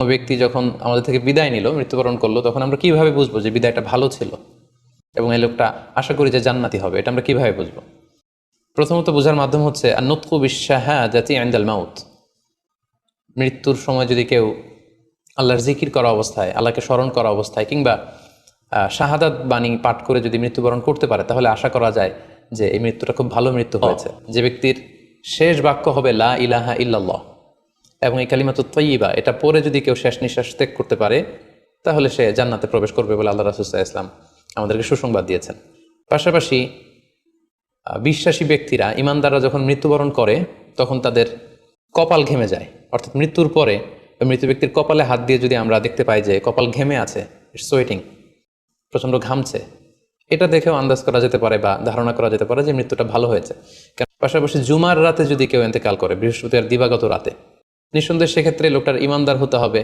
কোনো ব্যক্তি যখন আমাদের থেকে বিদায় নিল, মৃত্যুবরণ করলো, তখন আমরা কিভাবে বুঝবো যে বিদায়টা ভালো ছিল এবং এই লোকটা আশা করি যে জান্নাতি হবে? এটা আমরা কিভাবে বুঝবো? প্রথমত বোঝার মাধ্যম হচ্ছে আন-নুতকু বিশ-শাহাদাতি ইনদাল মাউত। মৃত্যুর সময় যদি কেউ আল্লাহর জিকির করা অবস্থায়, আল্লাহকে স্মরণ করা অবস্থায় কিংবা শাহাদাত বাণী পাঠ করে যদি মৃত্যুবরণ করতে পারে, তাহলে আশা করা যায় যে এই মৃত্যুটা খুব ভালো মৃত্যু হয়েছে। যে ব্যক্তির শেষ বাক্য হবে লা ইলাহা ইল্লাল্লাহ এবং এই কালিমাতুত তাইয়্যিবা, এটা পরে যদি কেউ শেষ নিঃশ্বাস ত্যাগ করতে পারে, তাহলে সে জান্নাতে প্রবেশ করবে বলে আল্লাহ রাসূল সাল্লাল্লাহু আলাইহি ওয়াসাল্লাম আমাদেরকে সুসংবাদ দিয়েছেন। পাশাপাশি বিশ্বাসী ব্যক্তিরা, ইমানদাররা যখন মৃত্যুবরণ করে তখন তাদের কপাল ঘেমে যায়। অর্থাৎ মৃত্যুর পরে মৃত ব্যক্তির কপালে হাত দিয়ে যদি আমরা দেখতে পাই যে কপাল ঘেমে আছে, সোয়েটিং, প্রচণ্ড ঘামছে, এটা দেখেও আন্দাজ করা যেতে পারে বা ধারণা করা যেতে পারে যে মৃত্যুটা ভালো হয়েছে। পাশাপাশি জুমার রাতে যদি কেউ ইন্তেকাল করে, বৃহস্পতিবার দিবাগত রাতে, নিঃসন্দেহে সেক্ষেত্রে লোকটার ইমানদার হতে হবে।